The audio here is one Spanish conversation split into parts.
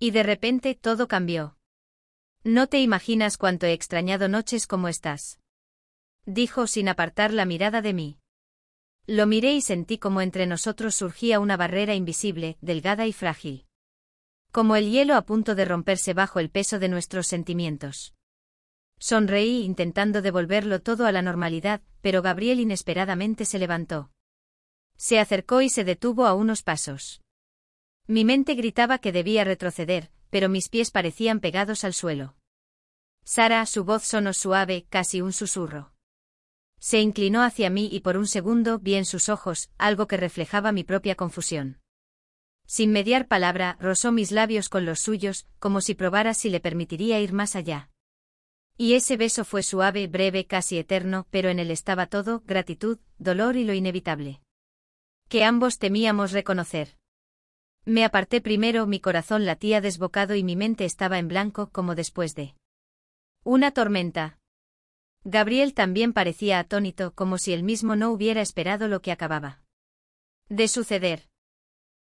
Y de repente todo cambió. No te imaginas cuánto he extrañado noches como estas, dijo sin apartar la mirada de mí. Lo miré y sentí como entre nosotros surgía una barrera invisible, delgada y frágil. Como el hielo a punto de romperse bajo el peso de nuestros sentimientos. Sonreí intentando devolverlo todo a la normalidad, pero Gabriel inesperadamente se levantó. Se acercó y se detuvo a unos pasos. Mi mente gritaba que debía retroceder, pero mis pies parecían pegados al suelo. Sara, su voz sonó suave, casi un susurro. Se inclinó hacia mí y por un segundo vi en sus ojos algo que reflejaba mi propia confusión. Sin mediar palabra, rozó mis labios con los suyos, como si probara si le permitiría ir más allá. Y ese beso fue suave, breve, casi eterno, pero en él estaba todo, gratitud, dolor y lo inevitable. Que ambos temíamos reconocer. Me aparté primero, mi corazón latía desbocado y mi mente estaba en blanco como después de una tormenta. Gabriel también parecía atónito, como si él mismo no hubiera esperado lo que acababa de suceder.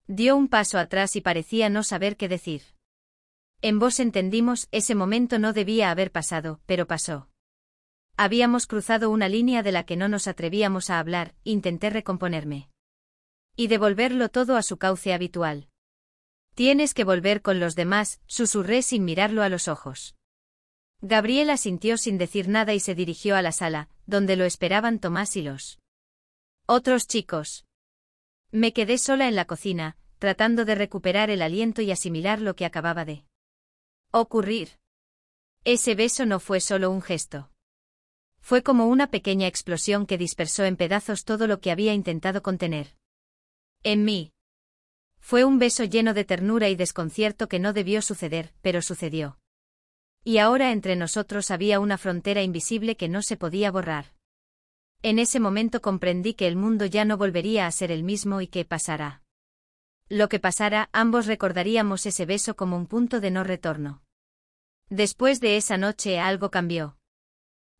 Dio un paso atrás y parecía no saber qué decir. En voz entendimos, ese momento no debía haber pasado, pero pasó. Habíamos cruzado una línea de la que no nos atrevíamos a hablar, intenté recomponerme. Y devolverlo todo a su cauce habitual. Tienes que volver con los demás, susurré sin mirarlo a los ojos. Gabriel asintió sin decir nada y se dirigió a la sala, donde lo esperaban Tomás y los otros chicos. Me quedé sola en la cocina, tratando de recuperar el aliento y asimilar lo que acababa de ocurrir. Ese beso no fue solo un gesto. Fue como una pequeña explosión que dispersó en pedazos todo lo que había intentado contener. En mí. Fue un beso lleno de ternura y desconcierto que no debió suceder, pero sucedió. Y ahora entre nosotros había una frontera invisible que no se podía borrar. En ese momento comprendí que el mundo ya no volvería a ser el mismo y que pasará. Lo que pasara, ambos recordaríamos ese beso como un punto de no retorno. Después de esa noche algo cambió.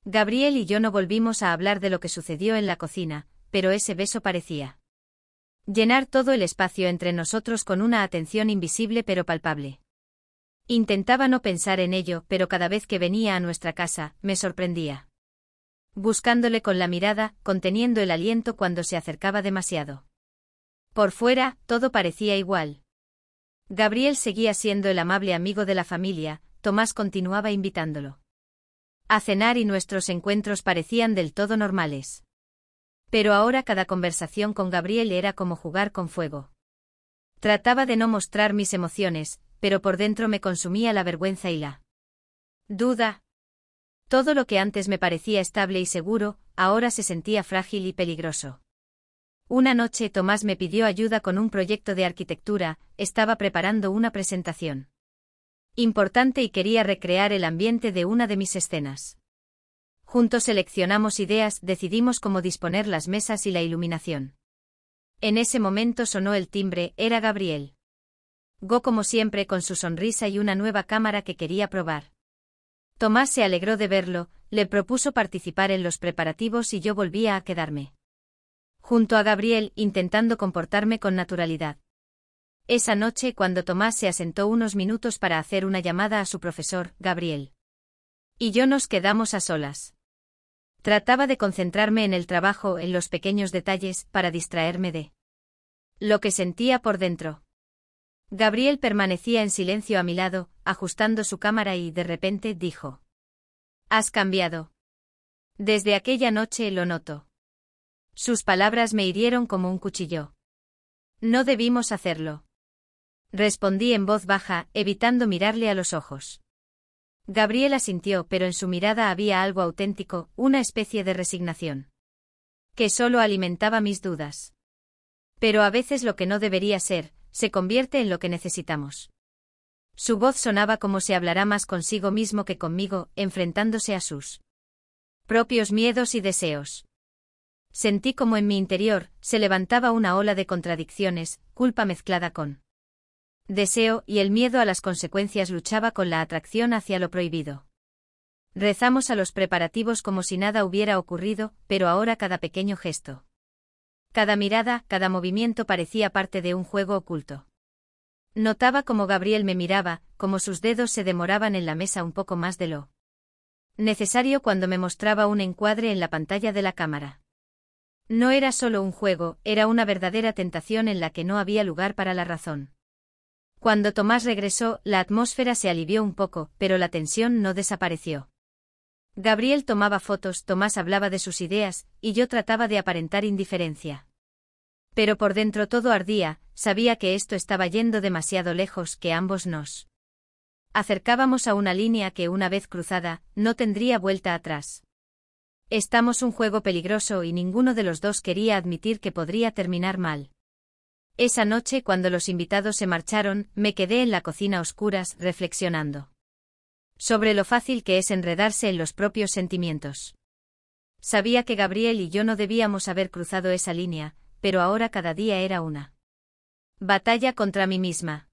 Gabriel y yo no volvimos a hablar de lo que sucedió en la cocina, pero ese beso parecía llenar todo el espacio entre nosotros con una atención invisible pero palpable. Intentaba no pensar en ello, pero cada vez que venía a nuestra casa, me sorprendía. Buscándole con la mirada, conteniendo el aliento cuando se acercaba demasiado. Por fuera, todo parecía igual. Gabriel seguía siendo el amable amigo de la familia, Tomás continuaba invitándolo a cenar y nuestros encuentros parecían del todo normales. Pero ahora cada conversación con Gabriel era como jugar con fuego. Trataba de no mostrar mis emociones, pero por dentro me consumía la vergüenza y la duda. Todo lo que antes me parecía estable y seguro, ahora se sentía frágil y peligroso. Una noche Tomás me pidió ayuda con un proyecto de arquitectura, estaba preparando una presentación importante y quería recrear el ambiente de una de mis escenas. Juntos seleccionamos ideas, decidimos cómo disponer las mesas y la iluminación. En ese momento sonó el timbre, era Gabriel. Go como siempre con su sonrisa y una nueva cámara que quería probar. Tomás se alegró de verlo, le propuso participar en los preparativos y yo volvía a quedarme junto a Gabriel, intentando comportarme con naturalidad. Esa noche, cuando Tomás se asentó unos minutos para hacer una llamada a su profesor, Gabriel y yo nos quedamos a solas. Trataba de concentrarme en el trabajo, en los pequeños detalles, para distraerme de lo que sentía por dentro. Gabriel permanecía en silencio a mi lado, ajustando su cámara y, de repente, dijo: «Has cambiado. Desde aquella noche lo noto». Sus palabras me hirieron como un cuchillo. «No debimos hacerlo», respondí en voz baja, evitando mirarle a los ojos. Gabriel asintió, pero en su mirada había algo auténtico, una especie de resignación que solo alimentaba mis dudas. Pero a veces lo que no debería ser, se convierte en lo que necesitamos. Su voz sonaba como si hablara más consigo mismo que conmigo, enfrentándose a sus propios miedos y deseos. Sentí como en mi interior se levantaba una ola de contradicciones, culpa mezclada con deseo, y el miedo a las consecuencias luchaba con la atracción hacia lo prohibido. Rezamos a los preparativos como si nada hubiera ocurrido, pero ahora cada pequeño gesto, cada mirada, cada movimiento parecía parte de un juego oculto. Notaba cómo Gabriel me miraba, cómo sus dedos se demoraban en la mesa un poco más de lo necesario cuando me mostraba un encuadre en la pantalla de la cámara. No era solo un juego, era una verdadera tentación en la que no había lugar para la razón. Cuando Tomás regresó, la atmósfera se alivió un poco, pero la tensión no desapareció. Gabriel tomaba fotos, Tomás hablaba de sus ideas, y yo trataba de aparentar indiferencia. Pero por dentro todo ardía, sabía que esto estaba yendo demasiado lejos, que ambos nos acercábamos a una línea que, una vez cruzada, no tendría vuelta atrás. Estamos un juego peligroso y ninguno de los dos quería admitir que podría terminar mal. Esa noche, cuando los invitados se marcharon, me quedé en la cocina a oscuras, reflexionando sobre lo fácil que es enredarse en los propios sentimientos. Sabía que Gabriel y yo no debíamos haber cruzado esa línea, pero ahora cada día era una batalla contra mí misma.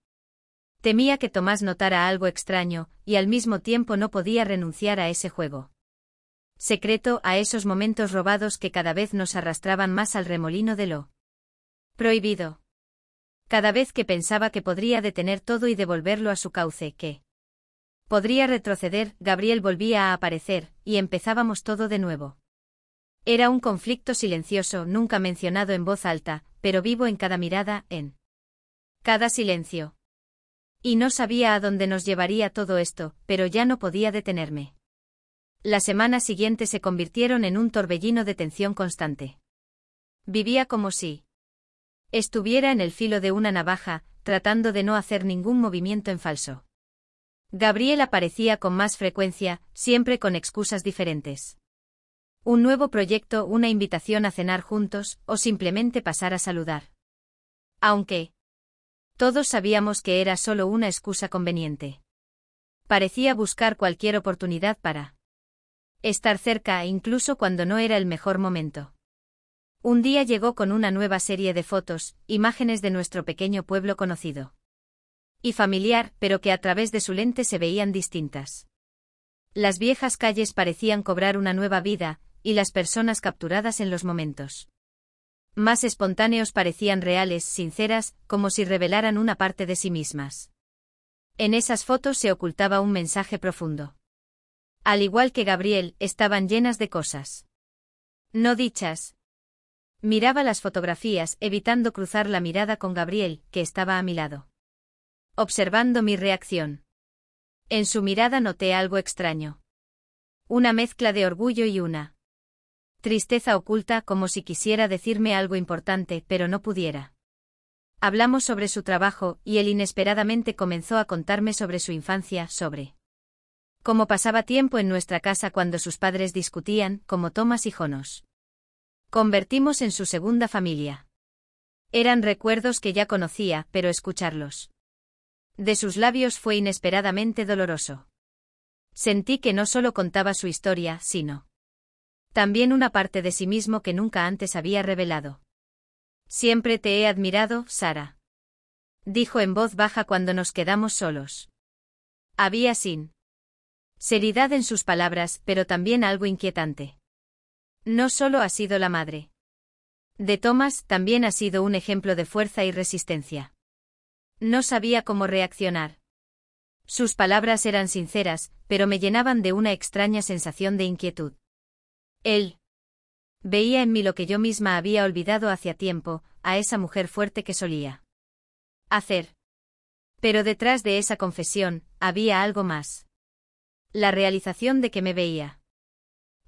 Temía que Tomás notara algo extraño, y al mismo tiempo no podía renunciar a ese juego secreto, a esos momentos robados que cada vez nos arrastraban más al remolino de lo prohibido. Cada vez que pensaba que podría detener todo y devolverlo a su cauce, que podría retroceder, Gabriel volvía a aparecer, y empezábamos todo de nuevo. Era un conflicto silencioso, nunca mencionado en voz alta, pero vivo en cada mirada, en cada silencio. Y no sabía a dónde nos llevaría todo esto, pero ya no podía detenerme. Las semanas siguientes se convirtieron en un torbellino de tensión constante. Vivía como si estuviera en el filo de una navaja, tratando de no hacer ningún movimiento en falso. Gabriel aparecía con más frecuencia, siempre con excusas diferentes. Un nuevo proyecto, una invitación a cenar juntos, o simplemente pasar a saludar. Aunque todos sabíamos que era solo una excusa conveniente. Parecía buscar cualquier oportunidad para estar cerca, incluso cuando no era el mejor momento. Un día llegó con una nueva serie de fotos, imágenes de nuestro pequeño pueblo conocido y familiar, pero que a través de su lente se veían distintas. Las viejas calles parecían cobrar una nueva vida, y las personas capturadas en los momentos más espontáneos parecían reales, sinceras, como si revelaran una parte de sí mismas. En esas fotos se ocultaba un mensaje profundo. Al igual que Gabriel, estaban llenas de cosas no dichas. Miraba las fotografías, evitando cruzar la mirada con Gabriel, que estaba a mi lado, observando mi reacción. En su mirada noté algo extraño. Una mezcla de orgullo y una tristeza oculta, como si quisiera decirme algo importante, pero no pudiera. Hablamos sobre su trabajo, y él inesperadamente comenzó a contarme sobre su infancia, sobre cómo pasaba tiempo en nuestra casa cuando sus padres discutían, como Tomás y Jonos convertimos en su segunda familia. Eran recuerdos que ya conocía, pero escucharlos de sus labios fue inesperadamente doloroso. Sentí que no solo contaba su historia, sino también una parte de sí mismo que nunca antes había revelado. Siempre te he admirado, Sara, dijo en voz baja cuando nos quedamos solos. Había sinceridad en sus palabras, pero también algo inquietante. No solo ha sido la madre de Tomás, también ha sido un ejemplo de fuerza y resistencia. No sabía cómo reaccionar. Sus palabras eran sinceras, pero me llenaban de una extraña sensación de inquietud. Él veía en mí lo que yo misma había olvidado hacía tiempo, a esa mujer fuerte que solía hacer. Pero detrás de esa confesión, había algo más. La realización de que me veía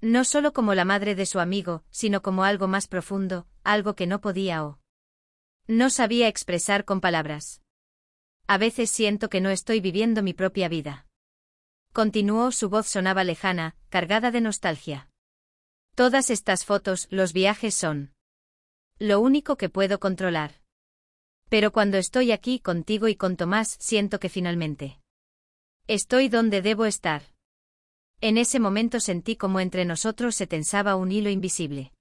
no solo como la madre de su amigo, sino como algo más profundo, algo que no podía o no sabía expresar con palabras. A veces siento que no estoy viviendo mi propia vida. Continuó, su voz sonaba lejana, cargada de nostalgia. Todas estas fotos, los viajes son lo único que puedo controlar. Pero cuando estoy aquí contigo y con Tomás, siento que finalmente estoy donde debo estar. En ese momento sentí como entre nosotros se tensaba un hilo invisible,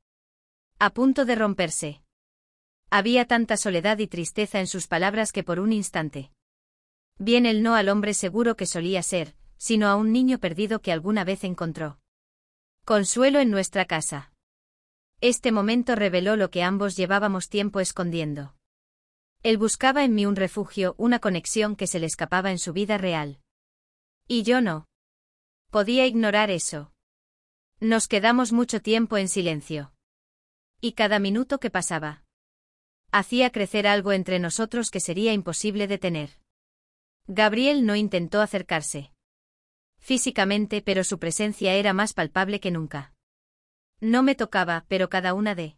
a punto de romperse. Había tanta soledad y tristeza en sus palabras que por un instante bien el no al hombre seguro que solía ser, sino a un niño perdido que alguna vez encontró consuelo en nuestra casa. Este momento reveló lo que ambos llevábamos tiempo escondiendo. Él buscaba en mí un refugio, una conexión que se le escapaba en su vida real. Y yo no podía ignorar eso. Nos quedamos mucho tiempo en silencio. Y cada minuto que pasaba hacía crecer algo entre nosotros que sería imposible detener. Gabriel no intentó acercarse físicamente, pero su presencia era más palpable que nunca. No me tocaba, pero cada una de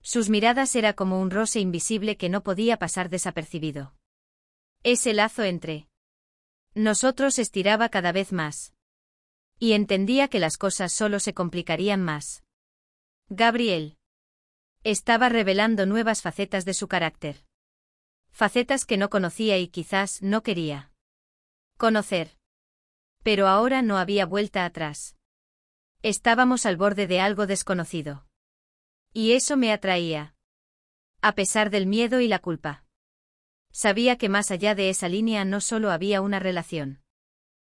sus miradas era como un roce invisible que no podía pasar desapercibido. Ese lazo entre nosotros estiraba cada vez más. Y entendía que las cosas solo se complicarían más. Gabriel estaba revelando nuevas facetas de su carácter. Facetas que no conocía y quizás no quería conocer. Pero ahora no había vuelta atrás. Estábamos al borde de algo desconocido. Y eso me atraía. A pesar del miedo y la culpa. Sabía que más allá de esa línea no solo había una relación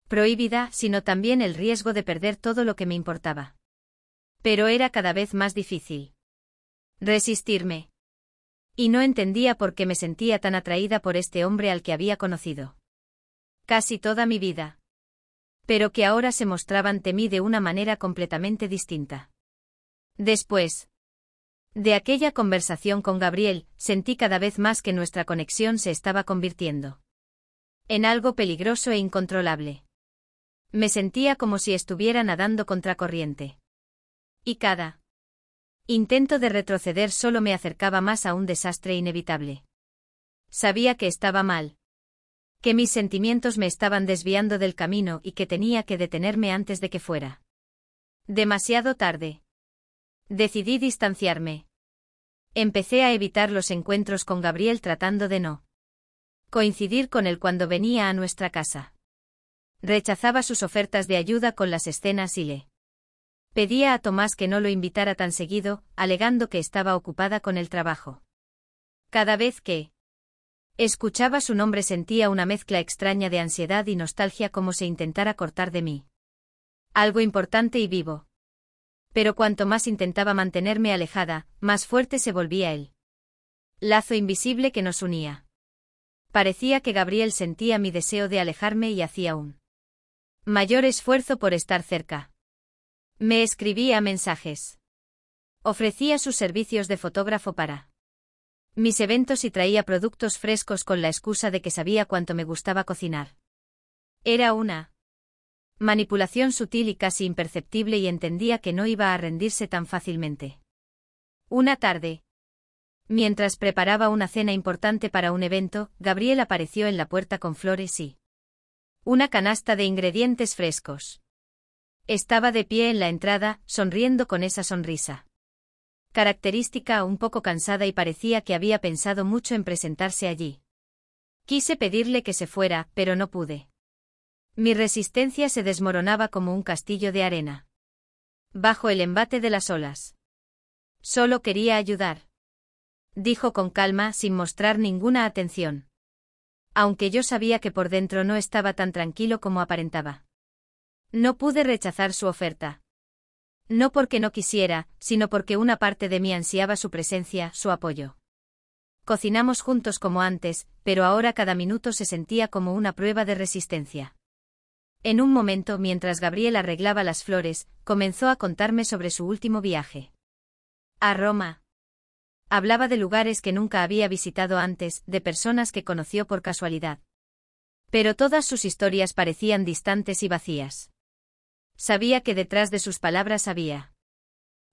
prohibida, sino también el riesgo de perder todo lo que me importaba. Pero era cada vez más difícil resistirme. Y no entendía por qué me sentía tan atraída por este hombre al que había conocido casi toda mi vida. Pero que ahora se mostraba ante mí de una manera completamente distinta. Después de aquella conversación con Gabriel, sentí cada vez más que nuestra conexión se estaba convirtiendo en algo peligroso e incontrolable. Me sentía como si estuviera nadando contracorriente. Y cada intento de retroceder solo me acercaba más a un desastre inevitable. Sabía que estaba mal. Que mis sentimientos me estaban desviando del camino y que tenía que detenerme antes de que fuera demasiado tarde. Decidí distanciarme. Empecé a evitar los encuentros con Gabriel tratando de no coincidir con él cuando venía a nuestra casa. Rechazaba sus ofertas de ayuda con las escenas y le pedía a Tomás que no lo invitara tan seguido, alegando que estaba ocupada con el trabajo. Cada vez que escuchaba su nombre sentía una mezcla extraña de ansiedad y nostalgia, como si intentara cortar de mí algo importante y vivo. Pero cuanto más intentaba mantenerme alejada, más fuerte se volvía el lazo invisible que nos unía. Parecía que Gabriel sentía mi deseo de alejarme y hacía un mayor esfuerzo por estar cerca. Me escribía mensajes. Ofrecía sus servicios de fotógrafo para mis eventos y traía productos frescos con la excusa de que sabía cuánto me gustaba cocinar. Era una manipulación sutil y casi imperceptible, y entendía que no iba a rendirse tan fácilmente. Una tarde, mientras preparaba una cena importante para un evento, Gabriel apareció en la puerta con flores y una canasta de ingredientes frescos. Estaba de pie en la entrada, sonriendo con esa sonrisa característica, un poco cansada, y parecía que había pensado mucho en presentarse allí. Quise pedirle que se fuera, pero no pude. Mi resistencia se desmoronaba como un castillo de arena bajo el embate de las olas. Solo quería ayudar, dijo con calma, sin mostrar ninguna atención. Aunque yo sabía que por dentro no estaba tan tranquilo como aparentaba. No pude rechazar su oferta. No porque no quisiera, sino porque una parte de mí ansiaba su presencia, su apoyo. Cocinamos juntos como antes, pero ahora cada minuto se sentía como una prueba de resistencia. En un momento, mientras Gabriel arreglaba las flores, comenzó a contarme sobre su último viaje a Roma. Hablaba de lugares que nunca había visitado antes, de personas que conoció por casualidad. Pero todas sus historias parecían distantes y vacías. Sabía que detrás de sus palabras había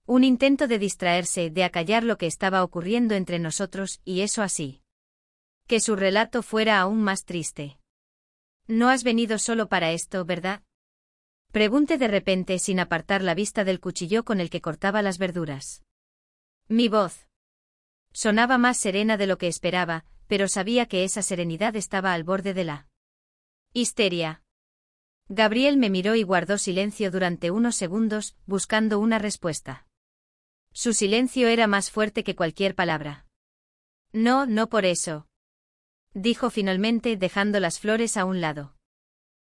un intento de distraerse, de acallar lo que estaba ocurriendo entre nosotros, y eso así que su relato fuera aún más triste. «No has venido solo para esto, ¿verdad?», pregunté de repente, sin apartar la vista del cuchillo con el que cortaba las verduras. Mi voz sonaba más serena de lo que esperaba, pero sabía que esa serenidad estaba al borde de la histeria. Gabriel me miró y guardó silencio durante unos segundos, buscando una respuesta. Su silencio era más fuerte que cualquier palabra. «No, no por eso», dijo finalmente, dejando las flores a un lado.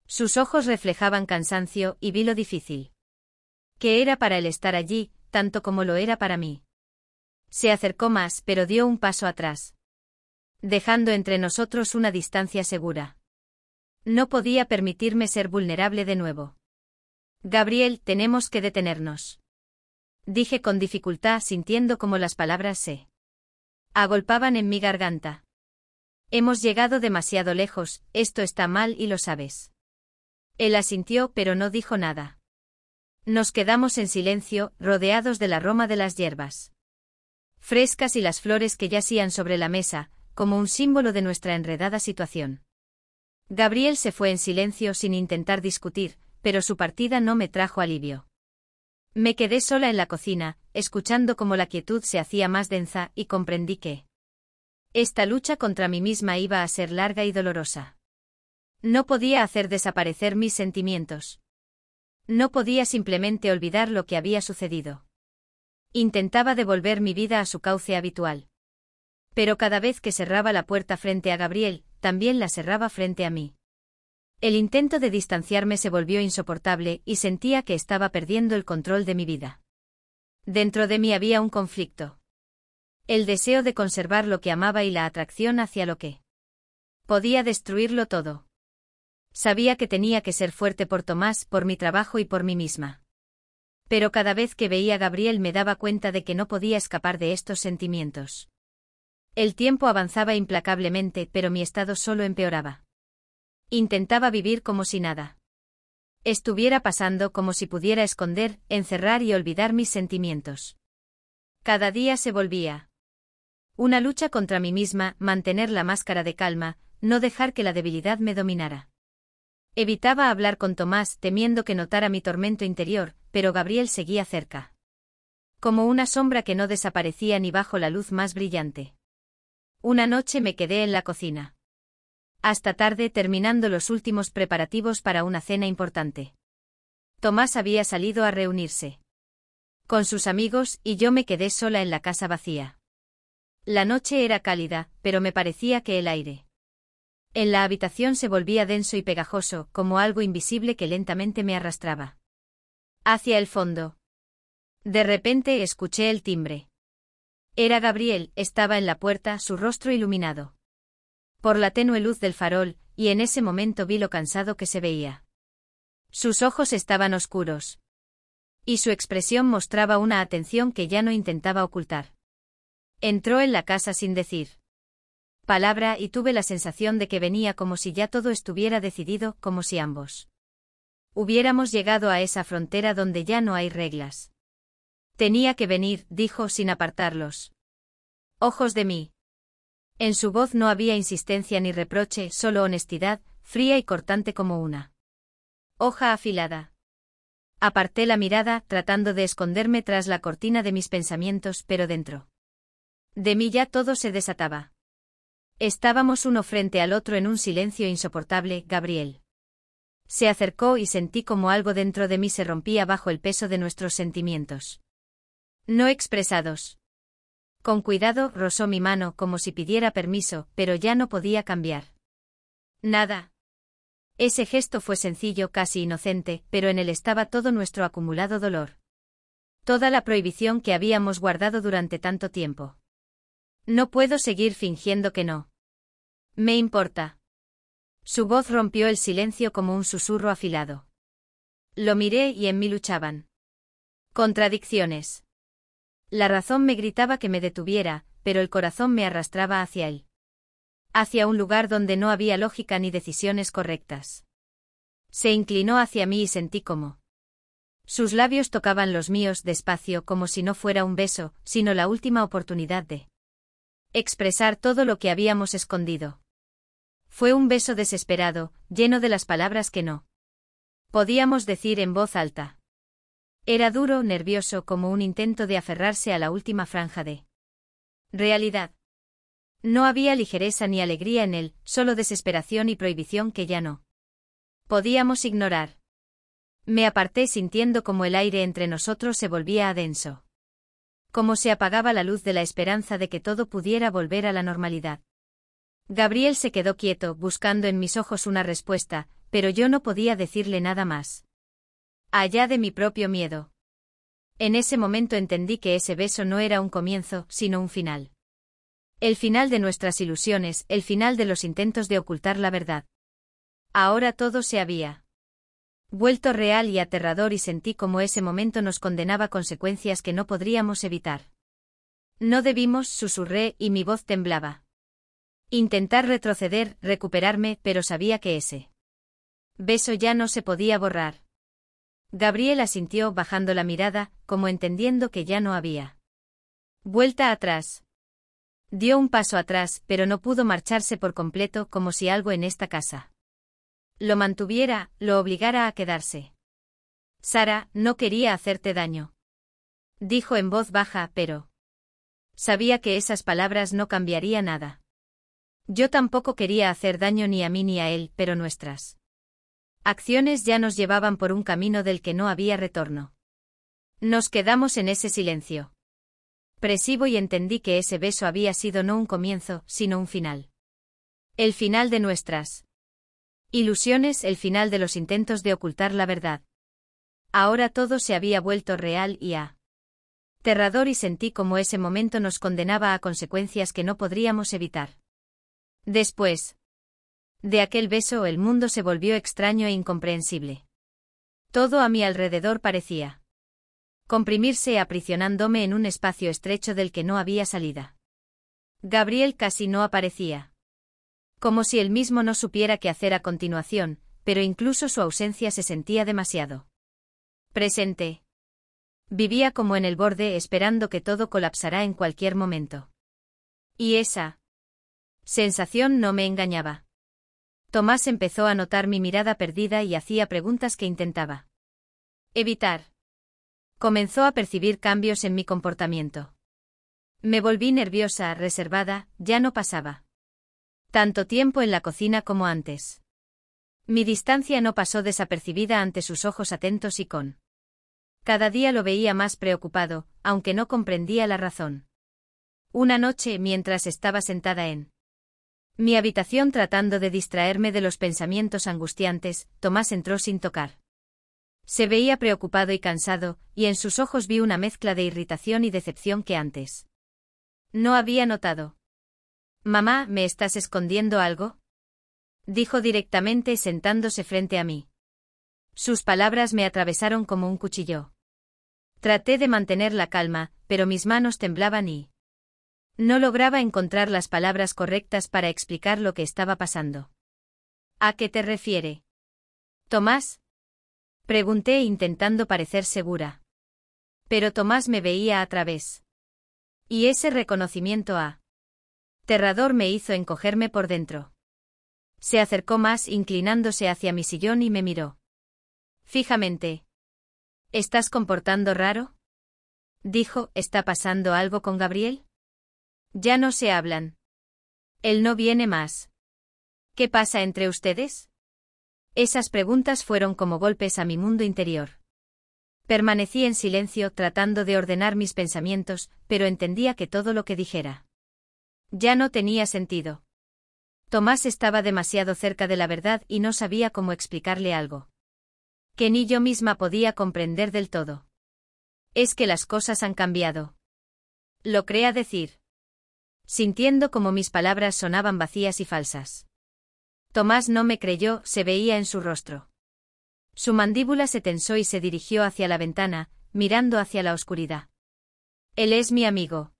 Sus ojos reflejaban cansancio, y vi lo difícil que era para él estar allí, tanto como lo era para mí. Se acercó más, pero dio un paso atrás. dejando entre nosotros una distancia segura. No podía permitirme ser vulnerable de nuevo. Gabriel, tenemos que detenernos. Dije con dificultad, sintiendo como las palabras se agolpaban en mi garganta. Hemos llegado demasiado lejos, esto está mal y lo sabes. Él asintió, pero no dijo nada. Nos quedamos en silencio, rodeados del aroma de las hierbas frescas y las flores que yacían sobre la mesa, como un símbolo de nuestra enredada situación. Gabriel se fue en silencio sin intentar discutir, pero su partida no me trajo alivio. Me quedé sola en la cocina, escuchando cómo la quietud se hacía más densa, y comprendí que esta lucha contra mí misma iba a ser larga y dolorosa. No podía hacer desaparecer mis sentimientos. No podía simplemente olvidar lo que había sucedido. Intentaba devolver mi vida a su cauce habitual. Pero cada vez que cerraba la puerta frente a Gabriel, también la cerraba frente a mí. El intento de distanciarme se volvió insoportable y sentía que estaba perdiendo el control de mi vida. Dentro de mí había un conflicto. El deseo de conservar lo que amaba y la atracción hacia lo que podía destruirlo todo. Sabía que tenía que ser fuerte por Tomás, por mi trabajo y por mí misma. Pero cada vez que veía a Gabriel me daba cuenta de que no podía escapar de estos sentimientos. El tiempo avanzaba implacablemente, pero mi estado solo empeoraba. Intentaba vivir como si nada estuviera pasando, como si pudiera esconder, encerrar y olvidar mis sentimientos. Cada día se volvía una lucha contra mí misma, mantener la máscara de calma, no dejar que la debilidad me dominara. Evitaba hablar con Tomás, temiendo que notara mi tormento interior, pero Gabriel seguía cerca. Como una sombra que no desaparecía ni bajo la luz más brillante. Una noche me quedé en la cocina. Hasta tarde, terminando los últimos preparativos para una cena importante. Tomás había salido a reunirse con sus amigos y yo me quedé sola en la casa vacía. La noche era cálida, pero me parecía que el aire en la habitación se volvía denso y pegajoso, como algo invisible que lentamente me arrastraba hacia el fondo. De repente escuché el timbre. Era Gabriel, estaba en la puerta, su rostro iluminado por la tenue luz del farol, y en ese momento vi lo cansado que se veía. Sus ojos estaban oscuros. Y su expresión mostraba una atención que ya no intentaba ocultar. Entró en la casa sin decir palabra y tuve la sensación de que venía como si ya todo estuviera decidido, como si ambos hubiéramos llegado a esa frontera donde ya no hay reglas. Tenía que venir, dijo sin apartar los ojos de mí. En su voz no había insistencia ni reproche, solo honestidad, fría y cortante como una hoja afilada. Aparté la mirada, tratando de esconderme tras la cortina de mis pensamientos, pero dentro de mí ya todo se desataba. Estábamos uno frente al otro en un silencio insoportable. Gabriel se acercó y sentí como algo dentro de mí se rompía bajo el peso de nuestros sentimientos no expresados. Con cuidado rozó mi mano como si pidiera permiso, pero ya no podía cambiar nada. Ese gesto fue sencillo, casi inocente, pero en él estaba todo nuestro acumulado dolor. Toda la prohibición que habíamos guardado durante tanto tiempo. No puedo seguir fingiendo que no me importa. Su voz rompió el silencio como un susurro afilado. Lo miré y en mí luchaban contradicciones. La razón me gritaba que me detuviera, pero el corazón me arrastraba hacia él. Hacia un lugar donde no había lógica ni decisiones correctas. Se inclinó hacia mí y sentí como sus labios tocaban los míos despacio, como si no fuera un beso, sino la última oportunidad de expresar todo lo que habíamos escondido. Fue un beso desesperado, lleno de las palabras que no podíamos decir en voz alta. Era duro, nervioso, como un intento de aferrarse a la última franja de realidad. No había ligereza ni alegría en él, solo desesperación y prohibición que ya no podíamos ignorar. Me aparté sintiendo como el aire entre nosotros se volvía denso. Como se apagaba la luz de la esperanza de que todo pudiera volver a la normalidad. Gabriel se quedó quieto, buscando en mis ojos una respuesta, pero yo no podía decirle nada más. Allá de mi propio miedo. En ese momento entendí que ese beso no era un comienzo, sino un final. El final de nuestras ilusiones, el final de los intentos de ocultar la verdad. Ahora todo se había vuelto real y aterrador y sentí como ese momento nos condenaba a consecuencias que no podríamos evitar. No debimos, susurré y mi voz temblaba. Intentar retroceder, recuperarme, pero sabía que ese beso ya no se podía borrar. Gabriel asintió bajando la mirada, como entendiendo que ya no había vuelta atrás. Dio un paso atrás, pero no pudo marcharse por completo, como si algo en esta casa lo mantuviera, lo obligara a quedarse. Sara, no quería hacerte daño, dijo en voz baja, pero sabía que esas palabras no cambiarían nada. Yo tampoco quería hacer daño ni a mí ni a él, pero nuestras acciones ya nos llevaban por un camino del que no había retorno. Nos quedamos en ese silencio presivo y entendí que ese beso había sido no un comienzo, sino un final. El final de nuestras ilusiones, el final de los intentos de ocultar la verdad. Ahora todo se había vuelto real y aterrador y sentí como ese momento nos condenaba a consecuencias que no podríamos evitar. Después de aquel beso el mundo se volvió extraño e incomprensible. Todo a mi alrededor parecía comprimirse aprisionándome en un espacio estrecho del que no había salida. Gabriel casi no aparecía. Como si él mismo no supiera qué hacer a continuación, pero incluso su ausencia se sentía demasiado presente. Vivía como en el borde esperando que todo colapsara en cualquier momento. Y esa sensación no me engañaba. Tomás empezó a notar mi mirada perdida y hacía preguntas que intentaba evitar. Comenzó a percibir cambios en mi comportamiento. Me volví nerviosa, reservada, ya no pasaba tanto tiempo en la cocina como antes. Mi distancia no pasó desapercibida ante sus ojos atentos y con cada día lo veía más preocupado, aunque no comprendía la razón. Una noche, mientras estaba sentada en mi habitación tratando de distraerme de los pensamientos angustiantes, Tomás entró sin tocar. Se veía preocupado y cansado, y en sus ojos vi una mezcla de irritación y decepción que antes no había notado. «Mamá, ¿me estás escondiendo algo?», dijo directamente sentándose frente a mí. Sus palabras me atravesaron como un cuchillo. Traté de mantener la calma, pero mis manos temblaban y no lograba encontrar las palabras correctas para explicar lo que estaba pasando. «¿A qué te refiere?», Tomás, pregunté intentando parecer segura. Pero Tomás me veía a través. Y ese reconocimiento aterrador me hizo encogerme por dentro. Se acercó más inclinándose hacia mi sillón y me miró fijamente. «¿Estás comportando raro?», dijo. «¿Está pasando algo con Gabriel?». «Ya no se hablan. Él no viene más». «¿Qué pasa entre ustedes?». Esas preguntas fueron como golpes a mi mundo interior. Permanecí en silencio tratando de ordenar mis pensamientos, pero entendía que todo lo que dijera ya no tenía sentido. Tomás estaba demasiado cerca de la verdad y no sabía cómo explicarle algo que ni yo misma podía comprender del todo. «Es que las cosas han cambiado», lo creía decir, sintiendo como mis palabras sonaban vacías y falsas. Tomás no me creyó, se veía en su rostro. Su mandíbula se tensó y se dirigió hacia la ventana, mirando hacia la oscuridad. «Él es mi amigo»,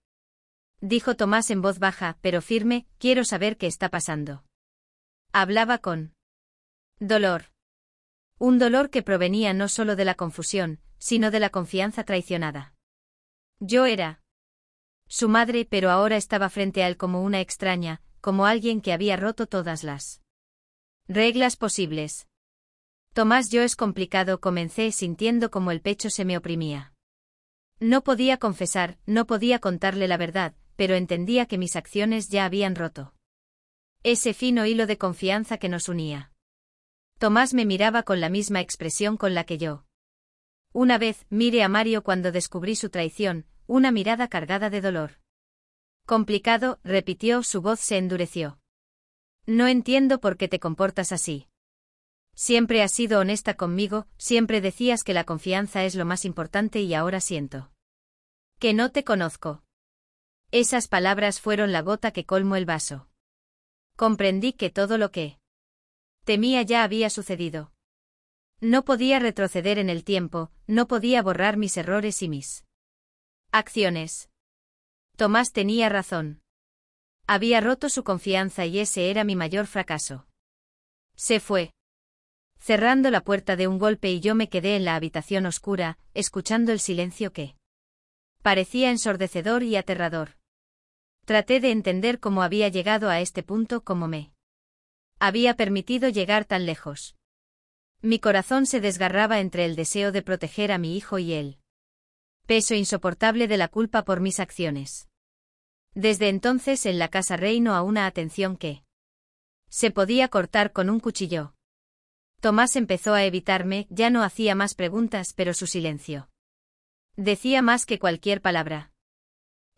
dijo Tomás en voz baja, pero firme. «Quiero saber qué está pasando». Hablaba con dolor. Un dolor que provenía no solo de la confusión, sino de la confianza traicionada. Yo era su madre, pero ahora estaba frente a él como una extraña, como alguien que había roto todas las reglas posibles. «Tomás, yo es complicado», comencé sintiendo como el pecho se me oprimía. No podía confesar, no podía contarle la verdad, pero entendía que mis acciones ya habían roto ese fino hilo de confianza que nos unía. Tomás me miraba con la misma expresión con la que yo una vez miré a Mario cuando descubrí su traición, una mirada cargada de dolor. «Complicado», repitió, su voz se endureció. «No entiendo por qué te comportas así. Siempre has sido honesta conmigo, siempre decías que la confianza es lo más importante y ahora siento que no te conozco». Esas palabras fueron la gota que colmó el vaso. Comprendí que todo lo que temía ya había sucedido. No podía retroceder en el tiempo, no podía borrar mis errores y mis acciones. Tomás tenía razón. Había roto su confianza y ese era mi mayor fracaso. Se fue, cerrando la puerta de un golpe, y yo me quedé en la habitación oscura, escuchando el silencio que parecía ensordecedor y aterrador. Traté de entender cómo había llegado a este punto, cómo me había permitido llegar tan lejos. Mi corazón se desgarraba entre el deseo de proteger a mi hijo y el peso insoportable de la culpa por mis acciones. Desde entonces en la casa reino a una atención que se podía cortar con un cuchillo. Tomás empezó a evitarme, ya no hacía más preguntas, pero su silencio decía más que cualquier palabra.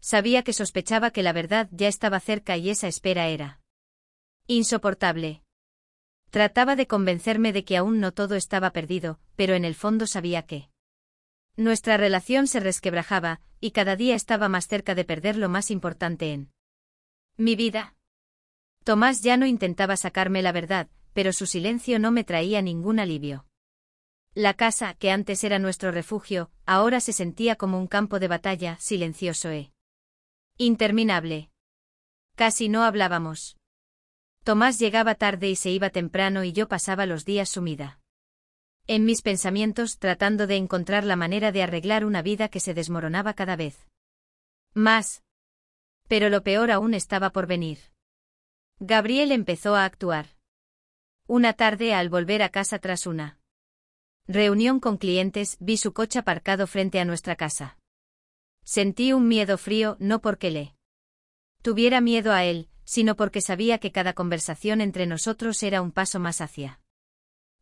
Sabía que sospechaba que la verdad ya estaba cerca y esa espera era insoportable. Trataba de convencerme de que aún no todo estaba perdido, pero en el fondo sabía que nuestra relación se resquebrajaba, y cada día estaba más cerca de perder lo más importante en mi vida. Tomás ya no intentaba sacarme la verdad, pero su silencio no me traía ningún alivio. La casa, que antes era nuestro refugio, ahora se sentía como un campo de batalla, silencioso e interminable. Casi no hablábamos. Tomás llegaba tarde y se iba temprano y yo pasaba los días sumida en mis pensamientos, tratando de encontrar la manera de arreglar una vida que se desmoronaba cada vez más. Pero lo peor aún estaba por venir. Gabriel empezó a actuar. Una tarde, al volver a casa tras una reunión con clientes, vi su coche aparcado frente a nuestra casa. Sentí un miedo frío, no porque le tuviera miedo a él, sino porque sabía que cada conversación entre nosotros era un paso más hacia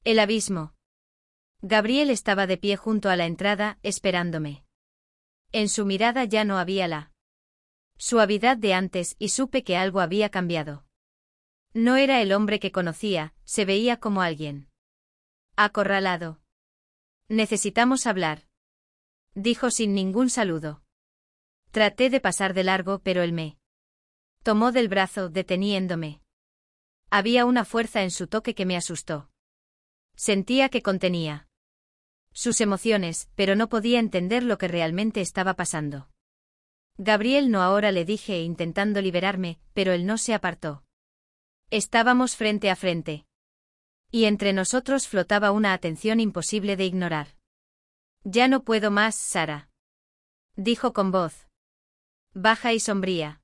el abismo. Gabriel estaba de pie junto a la entrada, esperándome. En su mirada ya no había la suavidad de antes y supe que algo había cambiado. No era el hombre que conocía, se veía como alguien acorralado. Necesitamos hablar, dijo sin ningún saludo. Traté de pasar de largo, pero él me tomó del brazo, deteniéndome. Había una fuerza en su toque que me asustó. Sentía que contenía sus emociones, pero no podía entender lo que realmente estaba pasando. Gabriel, no ahora, le dije, intentando liberarme, pero él no se apartó. Estábamos frente a frente. Y entre nosotros flotaba una atención imposible de ignorar. Ya no puedo más, Sara, dijo con voz baja y sombría.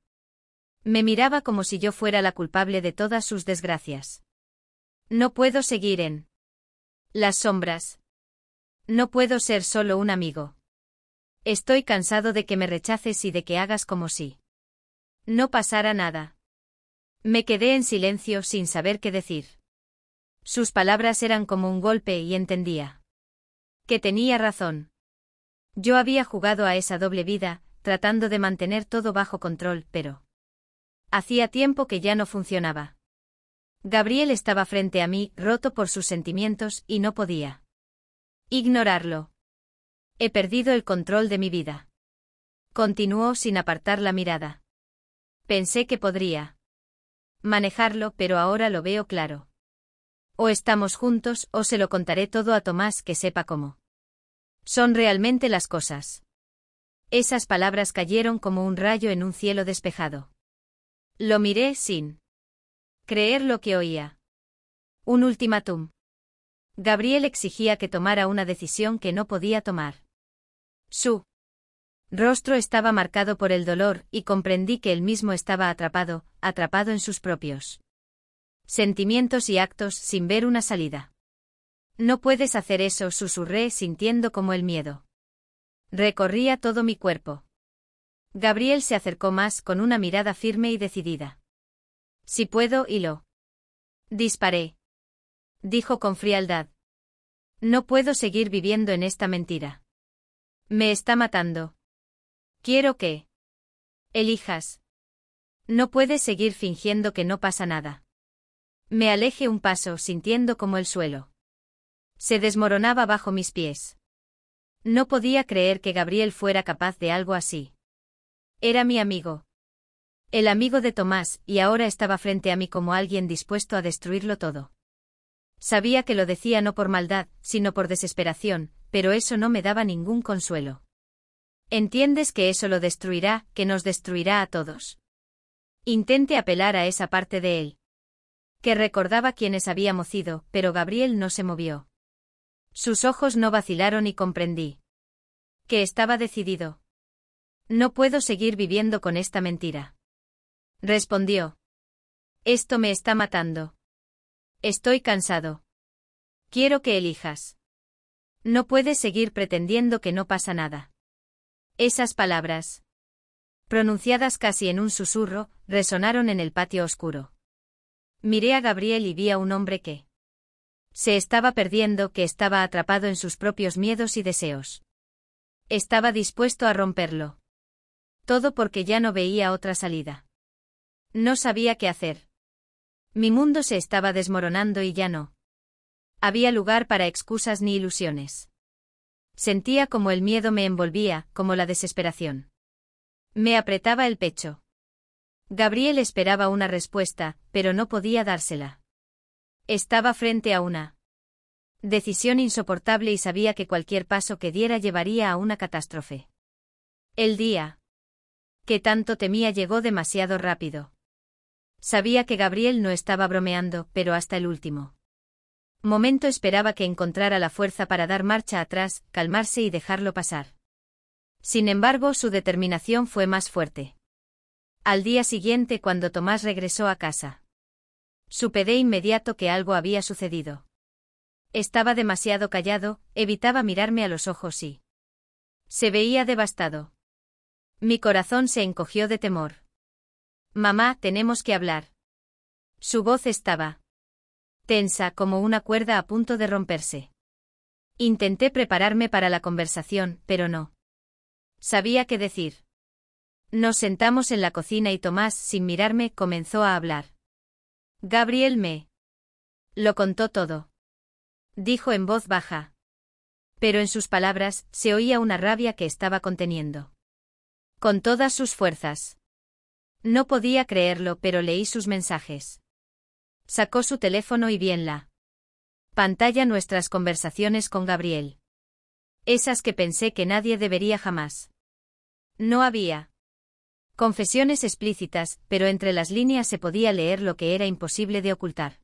Me miraba como si yo fuera la culpable de todas sus desgracias. No puedo seguir en las sombras. No puedo ser solo un amigo. Estoy cansado de que me rechaces y de que hagas como si no pasara nada. Me quedé en silencio sin saber qué decir. Sus palabras eran como un golpe y entendía que tenía razón. Yo había jugado a esa doble vida, tratando de mantener todo bajo control, pero hacía tiempo que ya no funcionaba. Gabriel estaba frente a mí, roto por sus sentimientos, y no podía ignorarlo. He perdido el control de mi vida. Continuó sin apartar la mirada. Pensé que podría manejarlo, pero ahora lo veo claro. O estamos juntos, o se lo contaré todo a Tomás, que sepa cómo son realmente las cosas. Esas palabras cayeron como un rayo en un cielo despejado. Lo miré sin creer lo que oía. Un ultimátum. Gabriel exigía que tomara una decisión que no podía tomar. Su rostro estaba marcado por el dolor, y comprendí que él mismo estaba atrapado en sus propios sentimientos y actos, sin ver una salida. No puedes hacer eso, susurré, sintiendo como el miedo recorría todo mi cuerpo. Gabriel se acercó más, con una mirada firme y decidida. Si puedo, y lo disparé, dijo con frialdad. No puedo seguir viviendo en esta mentira. Me está matando. Quiero que elijas. No puedes seguir fingiendo que no pasa nada. Me alejé un paso, sintiendo como el suelo se desmoronaba bajo mis pies. No podía creer que Gabriel fuera capaz de algo así. Era mi amigo. El amigo de Tomás, y ahora estaba frente a mí como alguien dispuesto a destruirlo todo. Sabía que lo decía no por maldad, sino por desesperación, pero eso no me daba ningún consuelo. ¿Entiendes que eso lo destruirá, que nos destruirá a todos? Intenté apelar a esa parte de él, que recordaba quienes habíamos sido, pero Gabriel no se movió. Sus ojos no vacilaron y comprendí que estaba decidido. No puedo seguir viviendo con esta mentira, respondió. Esto me está matando. Estoy cansado. Quiero que elijas. No puedes seguir pretendiendo que no pasa nada. Esas palabras, pronunciadas casi en un susurro, resonaron en el patio oscuro. Miré a Gabriel y vi a un hombre que se estaba perdiendo, que estaba atrapado en sus propios miedos y deseos. Estaba dispuesto a romperlo. Todo porque ya no veía otra salida. No sabía qué hacer. Mi mundo se estaba desmoronando y ya no había lugar para excusas ni ilusiones. Sentía como el miedo me envolvía, como la desesperación me apretaba el pecho. Gabriel esperaba una respuesta, pero no podía dársela. Estaba frente a una decisión insoportable y sabía que cualquier paso que diera llevaría a una catástrofe. El día que tanto temía llegó demasiado rápido. Sabía que Gabriel no estaba bromeando, pero hasta el último momento esperaba que encontrara la fuerza para dar marcha atrás, calmarse y dejarlo pasar. Sin embargo, su determinación fue más fuerte. Al día siguiente, cuando Tomás regresó a casa, supe de inmediato que algo había sucedido. Estaba demasiado callado, evitaba mirarme a los ojos y se veía devastado. Mi corazón se encogió de temor. Mamá, tenemos que hablar. Su voz estaba tensa como una cuerda a punto de romperse. Intenté prepararme para la conversación, pero no sabía qué decir. Nos sentamos en la cocina y Tomás, sin mirarme, comenzó a hablar. Gabriel me lo contó todo, dijo en voz baja. Pero en sus palabras se oía una rabia que estaba conteniendo con todas sus fuerzas. No podía creerlo, pero leí sus mensajes. Sacó su teléfono y vi en la pantalla nuestras conversaciones con Gabriel. Esas que pensé que nadie debería jamás. No había confesiones explícitas, pero entre las líneas se podía leer lo que era imposible de ocultar.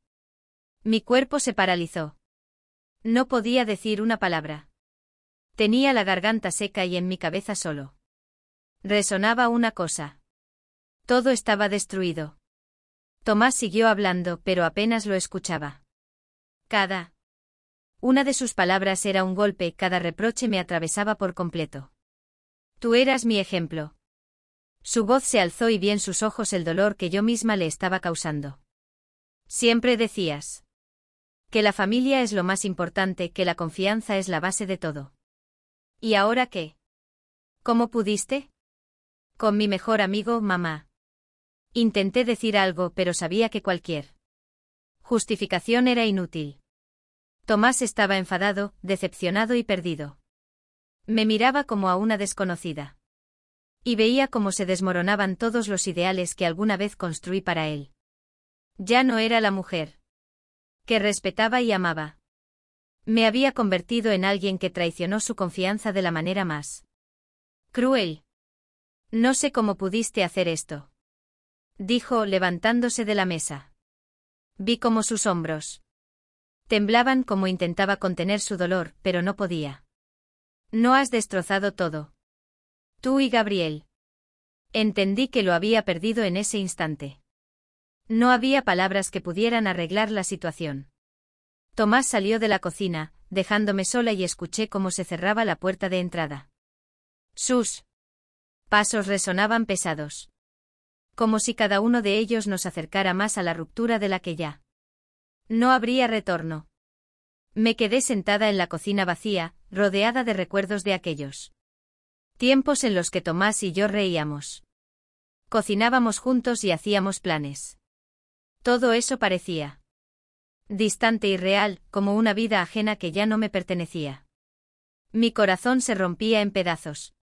Mi cuerpo se paralizó. No podía decir una palabra. Tenía la garganta seca y en mi cabeza solo resonaba una cosa. Todo estaba destruido. Tomás siguió hablando, pero apenas lo escuchaba. Cada una de sus palabras era un golpe, cada reproche me atravesaba por completo. Tú eras mi ejemplo. Su voz se alzó y vi en sus ojos el dolor que yo misma le estaba causando. Siempre decías que la familia es lo más importante, que la confianza es la base de todo. ¿Y ahora qué? ¿Cómo pudiste? Con mi mejor amigo, mamá. Intenté decir algo, pero sabía que cualquier justificación era inútil. Tomás estaba enfadado, decepcionado y perdido. Me miraba como a una desconocida. Y veía cómo se desmoronaban todos los ideales que alguna vez construí para él. Ya no era la mujer que respetaba y amaba. Me había convertido en alguien que traicionó su confianza de la manera más cruel. No sé cómo pudiste hacer esto, dijo, levantándose de la mesa. Vi cómo sus hombros temblaban, como intentaba contener su dolor, pero no podía. No has destrozado todo. Tú y Gabriel. Entendí que lo había perdido en ese instante. No había palabras que pudieran arreglar la situación. Tomás salió de la cocina, dejándome sola, y escuché cómo se cerraba la puerta de entrada. Sus pasos resonaban pesados. Como si cada uno de ellos nos acercara más a la ruptura de la que ya no habría retorno. Me quedé sentada en la cocina vacía, rodeada de recuerdos de aquellos tiempos en los que Tomás y yo reíamos. Cocinábamos juntos y hacíamos planes. Todo eso parecía distante y real, como una vida ajena que ya no me pertenecía. Mi corazón se rompía en pedazos.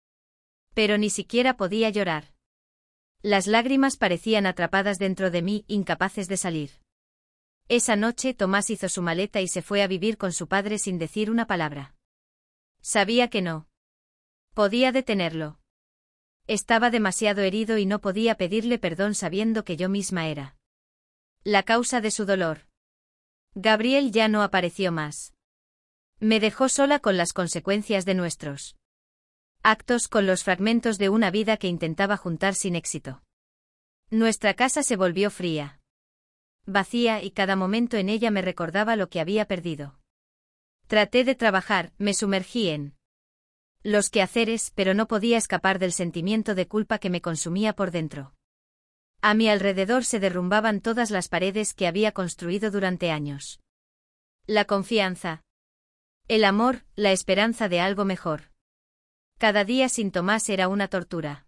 Pero ni siquiera podía llorar. Las lágrimas parecían atrapadas dentro de mí, incapaces de salir. Esa noche Tomás hizo su maleta y se fue a vivir con su padre sin decir una palabra. Sabía que no podía detenerlo. Estaba demasiado herido y no podía pedirle perdón sabiendo que yo misma era la causa de su dolor. Gabriel ya no apareció más. Me dejó sola con las consecuencias de nuestros actos, con los fragmentos de una vida que intentaba juntar sin éxito. Nuestra casa se volvió fría, vacía, y cada momento en ella me recordaba lo que había perdido. Traté de trabajar, me sumergí en los quehaceres, pero no podía escapar del sentimiento de culpa que me consumía por dentro. A mi alrededor se derrumbaban todas las paredes que había construido durante años. La confianza, el amor, la esperanza de algo mejor. Cada día sin Tomás era una tortura.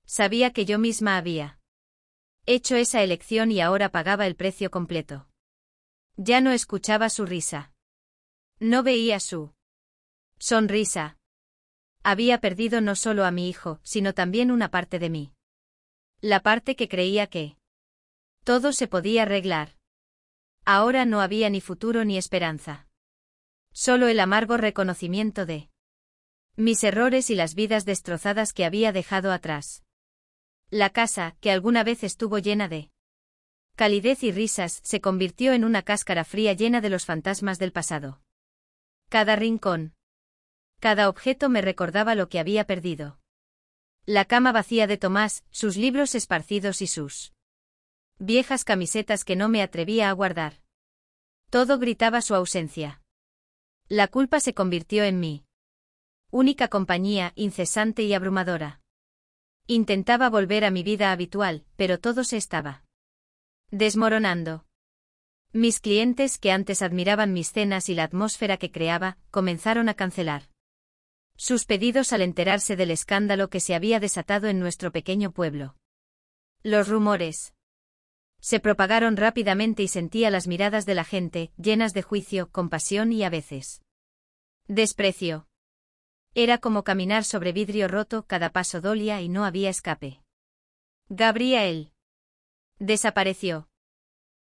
Sabía que yo misma había hecho esa elección y ahora pagaba el precio completo. Ya no escuchaba su risa. No veía su sonrisa. Había perdido no solo a mi hijo, sino también una parte de mí. La parte que creía que todo se podía arreglar. Ahora no había ni futuro ni esperanza. Solo el amargo reconocimiento de mis errores y las vidas destrozadas que había dejado atrás. La casa, que alguna vez estuvo llena de calidez y risas, se convirtió en una cáscara fría llena de los fantasmas del pasado. Cada rincón, cada objeto me recordaba lo que había perdido. La cama vacía de Tomás, sus libros esparcidos y sus viejas camisetas que no me atrevía a guardar. Todo gritaba su ausencia. La culpa se convirtió en mi única compañía, incesante y abrumadora. Intentaba volver a mi vida habitual, pero todo se estaba desmoronando. Mis clientes, que antes admiraban mis cenas y la atmósfera que creaba, comenzaron a cancelar sus pedidos al enterarse del escándalo que se había desatado en nuestro pequeño pueblo. Los rumores se propagaron rápidamente y sentía las miradas de la gente, llenas de juicio, compasión y a veces desprecio. Era como caminar sobre vidrio roto, cada paso dolía y no había escape. Gabriel desapareció.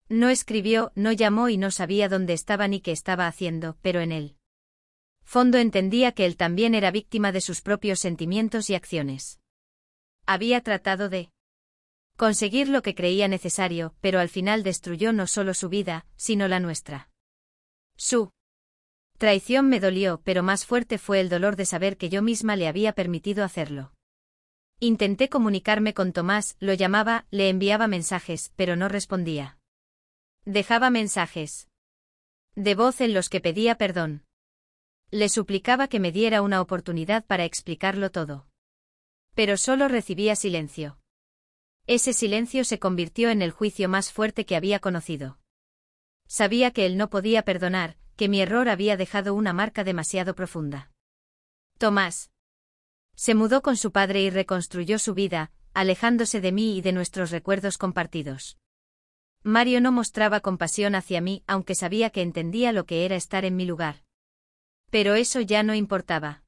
No escribió, no llamó y no sabía dónde estaba ni qué estaba haciendo, pero en él fondo entendía que él también era víctima de sus propios sentimientos y acciones. Había tratado de conseguir lo que creía necesario, pero al final destruyó no solo su vida, sino la nuestra. Su traición me dolió, pero más fuerte fue el dolor de saber que yo misma le había permitido hacerlo. Intenté comunicarme con Tomás, lo llamaba, le enviaba mensajes, pero no respondía. Dejaba mensajes de voz en los que pedía perdón. Le suplicaba que me diera una oportunidad para explicarlo todo. Pero solo recibía silencio. Ese silencio se convirtió en el juicio más fuerte que había conocido. Sabía que él no podía perdonar, que mi error había dejado una marca demasiado profunda. Tomás se mudó con su padre y reconstruyó su vida, alejándose de mí y de nuestros recuerdos compartidos. Mario no mostraba compasión hacia mí, aunque sabía que entendía lo que era estar en mi lugar. Pero eso ya no importaba.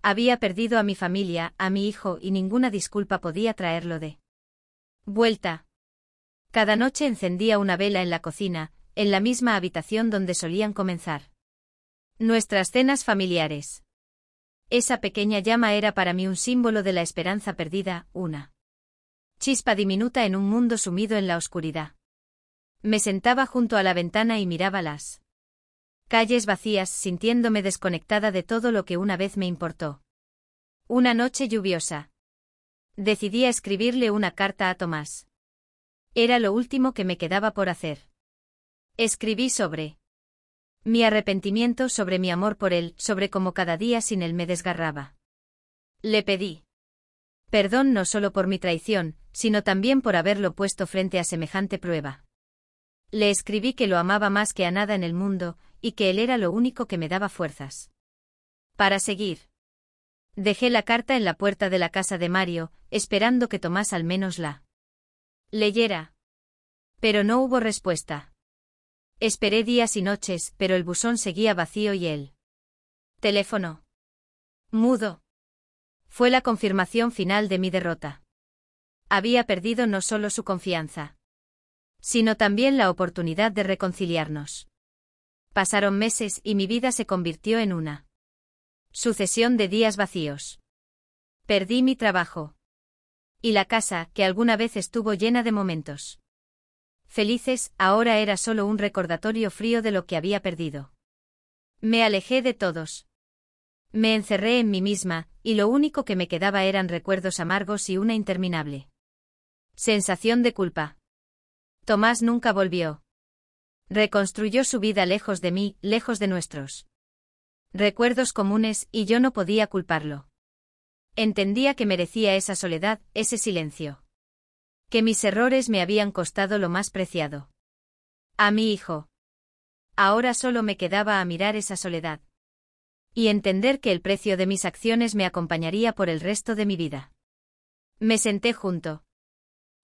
Había perdido a mi familia, a mi hijo, y ninguna disculpa podía traerlo de vuelta. Cada noche encendía una vela en la cocina, en la misma habitación donde solían comenzar nuestras cenas familiares. Esa pequeña llama era para mí un símbolo de la esperanza perdida, una chispa diminuta en un mundo sumido en la oscuridad. Me sentaba junto a la ventana y miraba las calles vacías, sintiéndome desconectada de todo lo que una vez me importó. Una noche lluviosa. Decidí escribirle una carta a Tomás. Era lo último que me quedaba por hacer. Escribí sobre mi arrepentimiento, sobre mi amor por él, sobre cómo cada día sin él me desgarraba. Le pedí perdón no solo por mi traición, sino también por haberlo puesto frente a semejante prueba. Le escribí que lo amaba más que a nada en el mundo, y que él era lo único que me daba fuerzas para seguir. Dejé la carta en la puerta de la casa de Mario, esperando que Tomás al menos la leyera. Pero no hubo respuesta. Esperé días y noches, pero el buzón seguía vacío y el teléfono mudo. Fue la confirmación final de mi derrota. Había perdido no solo su confianza, sino también la oportunidad de reconciliarnos. Pasaron meses y mi vida se convirtió en una sucesión de días vacíos. Perdí mi trabajo. Y la casa, que alguna vez estuvo llena de momentos felices, ahora era solo un recordatorio frío de lo que había perdido. Me alejé de todos. Me encerré en mí misma, y lo único que me quedaba eran recuerdos amargos y una interminable sensación de culpa. Tomás nunca volvió. Reconstruyó su vida lejos de mí, lejos de nuestros recuerdos comunes, y yo no podía culparlo. Entendía que merecía esa soledad, ese silencio. Que mis errores me habían costado lo más preciado. A mi hijo. Ahora solo me quedaba a mirar esa soledad. Y entender que el precio de mis acciones me acompañaría por el resto de mi vida. Me senté junto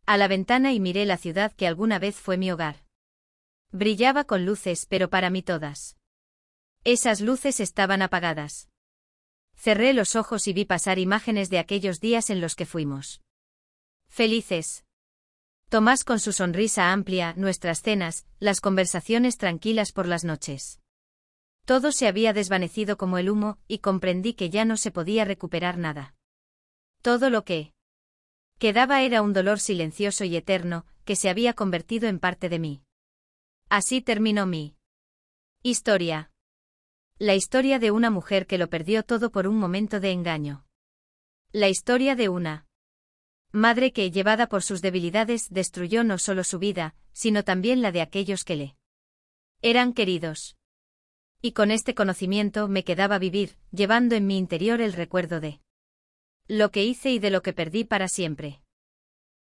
a la ventana y miré la ciudad que alguna vez fue mi hogar. Brillaba con luces, pero para mí todas esas luces estaban apagadas. Cerré los ojos y vi pasar imágenes de aquellos días en los que fuimos felices. Tomás con su sonrisa amplia, nuestras cenas, las conversaciones tranquilas por las noches. Todo se había desvanecido como el humo, y comprendí que ya no se podía recuperar nada. Todo lo que quedaba era un dolor silencioso y eterno, que se había convertido en parte de mí. Así terminó mi historia. La historia de una mujer que lo perdió todo por un momento de engaño. La historia de una madre que, llevada por sus debilidades, destruyó no solo su vida, sino también la de aquellos que le eran queridos. Y con este conocimiento me quedaba vivir, llevando en mi interior el recuerdo de lo que hice y de lo que perdí para siempre.